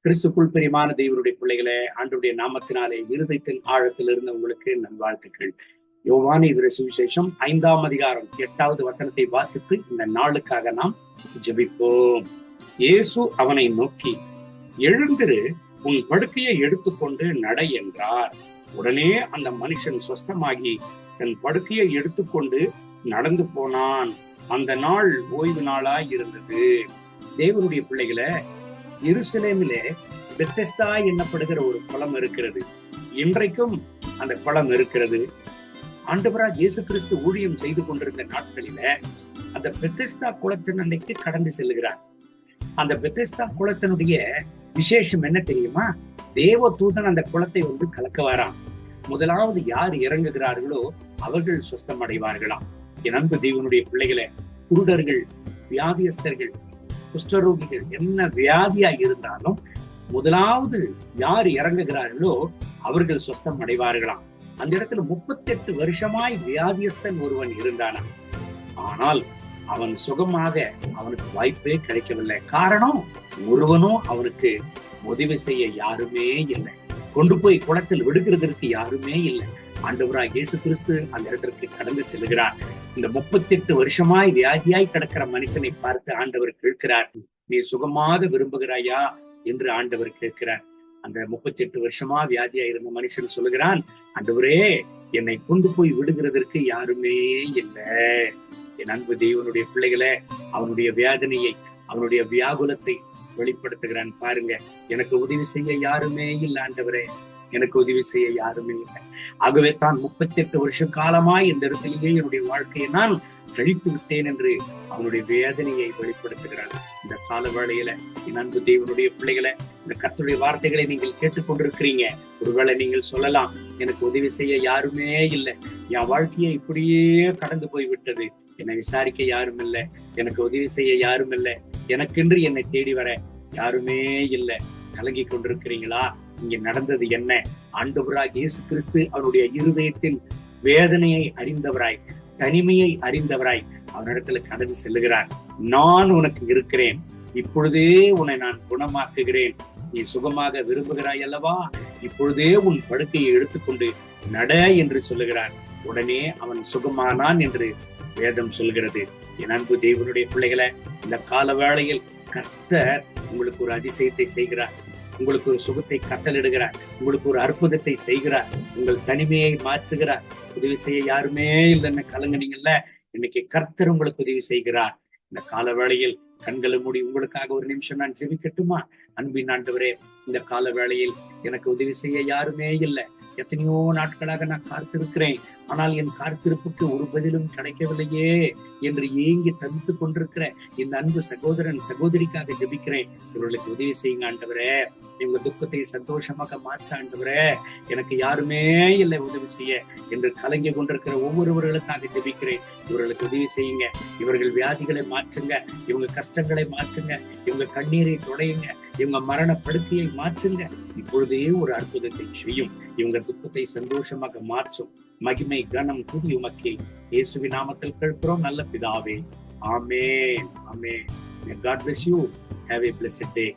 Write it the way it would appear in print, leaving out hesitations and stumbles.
கிறிஸ்துக்குள் பிரியமான தேவனுடைய பிள்ளைகளே, ஆண்டவருடைய நாமத்தினாலே இருதயத்தின் ஆழத்தில் இருந்த உங்களுக்கு நல்வாழ்த்துக்கள். யோவான் இதர சுவிசேஷம் 5ஆம் அதிகாரம் 8வது வசனத்தை வாசித்து இந்த நாளுக்காக நாம் ஜெபிப்போம். இயேசு அவனை நோக்கி, எழுந்திரு, உன் படுக்கையை எடுத்துக்கொண்டு நடை என்றார். உடனே அந்த மனுஷன் சொஸ்தமாகி தன் படுக்கையை எடுத்துக்கொண்டு நடந்து போனான். அந்த நாள் ஓய்வு நாளாய் இருந்தது. தேவனுடைய பிள்ளைகளை, எருசலேமிலே பெத்தெஸ்தா என்னப்படுகிற ஒரு குளம் இருக்கிறது. இன்றைக்கும் அந்த குளம் இருக்கிறது. ஆண்டவராகிய இயேசு கிறிஸ்து ஊழியம் செய்து கொண்டிருந்த நாட்களில அந்த பெத்தெஸ்தா குளத்தின் அன்னைக்கு கடந்து செல்லுகிறார். அந்த பெத்தெஸ்தா குளத்தினுடைய விசேஷம் என்ன தெரியுமா? தேவ தூதன் அந்த குளத்தை கலக்க வரான். முதலாவது யார் இறங்குகிறார்களோ அவர்கள் சுஸ்தம் அடைவார்களாம். என் அன்பு தேவனுடைய பிள்ளைகளை, குருடர்கள், வியாதியஸ்தர்கள், குஷ்டரோகிகள், என்ன வியாதியா இருந்தாலும் முதலாவது யார் இறங்குகிறார்களோ அவர்கள் சுஸ்தம் அடைவார்களாம். அந்த இடத்துல 38 வருஷமாய் வியாதியஸ்தன் ஒருவன் இருந்தானா. ஆனால் அவன் சுகமாக அவனுக்கு வாய்ப்பே கிடைக்கவில்லை. காரணம், ஒருவனும் அவனுக்கு உதவி செய்ய யாருமே இல்லை. கொண்டு போய் குளத்தில் விடுகிறதற்கு யாருமே இல்லை. ஆண்டவராகிய இயேசு கிறிஸ்து அந்த இடத்திற்கு கடந்து செல்கிறார். இந்த 38 வருஷமாய் வியாதியாய் கிடக்கிற மனுஷனை பார்த்து ஆண்டவர் கேட்கிறார், நீ சுகமாக விரும்புகிறாயா என்று ஆண்டவர் கேட்கிறார். அந்த 38 வருஷமா வியாதியா இருந்த மனுஷன் சொல்லுகிறான், ஆண்டவரே, என்னை கொண்டு போய் விடுகிறதற்கு யாருமே இல்லை. என் அன்பு தேவனுடைய பிள்ளைகளை, அவனுடைய வேதனையை, அவனுடைய வியாகுலத்தை வெளிப்படுத்துகிறான். பாருங்க, எனக்கு உதவி செய்ய யாருமே இல்லை ஆண்டவரே, எனக்கு உதவி செய்ய யாருமே இல்லை. ஆகவே தான் 38 வருஷ காலமாய் இந்த இடத்திலேயே என்னுடைய வாழ்க்கையை நான் கழித்து விட்டேன் என்று அவனுடைய வேதனையை வெளிப்படுத்துகிறான். இந்த கால வேளையில என் அன்பு தேவனுடைய பிள்ளைகளை, இந்த கர்த்தருடைய வார்த்தைகளை நீங்கள் கேட்டுக்கொண்டிருக்கிறீங்க. ஒருவேளை நீங்கள் சொல்லலாம், எனக்கு உதவி செய்ய யாருமே இல்லை, என் வாழ்க்கையை இப்படியே கடந்து போய் விட்டது, என்னை விசாரிக்க யாரும் இல்லை, எனக்கு உதவி செய்ய யாரும் இல்லை, எனக்கென்று என்னை தேடி வர யாருமே இல்லை. கலங்கி கொண்டிருக்கிறீங்களா? இங்க நடந்தது என்ன? ஆண்டவராகிய இயேசு கிறிஸ்து அவருடைய இருதயத்தின் வேதனையை அறிந்தவராய், தனிமையை அறிந்தவராய் அவனிடத்துல கடந்து செல்லுகிறார். நான் உனக்கு இருக்கிறேன், இப்பொழுதே உன்னை நான் குணமாக்குகிறேன், நீ சுகமாக விரும்புகிறாய் அல்லவா, இப்பொழுதே உன் படுக்கையை எடுத்துக்கொண்டு நட என்று சொல்லுகிறார். உடனே அவன் சுகமானான் என்று வேதம் சொல்கிறது. என் அன்பு தேவனுடைய பிள்ளைகளை, இந்த கால வேளையில் கர்த்தர் உங்களுக்கு ஒரு அதிசயத்தை செய்கிறார். உங்களுக்கு ஒரு சுகத்தை கட்டளிடுகிறார். உங்களுக்கு ஒரு அற்புதத்தை செய்கிறார். உங்கள் தனிமையை மாற்றுகிறார். உதவி செய்ய யாருமே இல்லைன்னு கலங்குனீங்கல்ல, இன்னைக்கு கர்த்தர் உங்களுக்கு உதவி செய்கிறார். இந்த கால வேளையில் கண்களை மூடி உங்களுக்காக ஒரு நிமிஷம் நான் ஜெபிக்கட்டுமா? அன்பின் ஆண்டவரே, இந்த கால வேளையில் எனக்கு உதவி செய்ய யாருமே இல்லை, எத்தனையோ நாட்களாக நான் காத்திருக்கிறேன், ஆனால் என் காத்திருப்புக்கு ஒரு பதிலும் கிடைக்கவில்லையே என்று ஏங்கி தவித்துக் கொண்டிருக்கிற இந்த அன்பு சகோதரன் சகோதரிக்காக ஜெபிக்கிறேன். இவர்களுக்கு உதவி செய்யுங்க ஆண்டவரே. இவங்க துக்கத்தை சந்தோஷமாக மாற்ற ஆண்டவரே. எனக்கு யாருமே இல்லை உதவி செய்ய என்று கலங்கி கொண்டிருக்கிற ஒவ்வொருவர்களுக்காக ஜெபிக்கிறேன். இவர்களுக்கு உதவி செய்யுங்க. இவர்கள் வியாதிகளை மாற்றுங்க, இவங்க கஷ்டங்களை மாற்றுங்க, இவங்க கண்ணீரை துடையுங்க, இவங்க மரண படுக்கையை மாற்றுங்க. இப்பொழுதே ஒரு அற்புதத்தை செய்யும். இவங்க துக்கத்தை சந்தோஷமாக மாற்றும். மகிமை, கனம், துதி உமக்கே. இயேசுவின் நாமத்தில் கேட்கிறோம் நல்ல பிதாவே. ஆமென், ஆமென். May God bless you. Have a blessed day.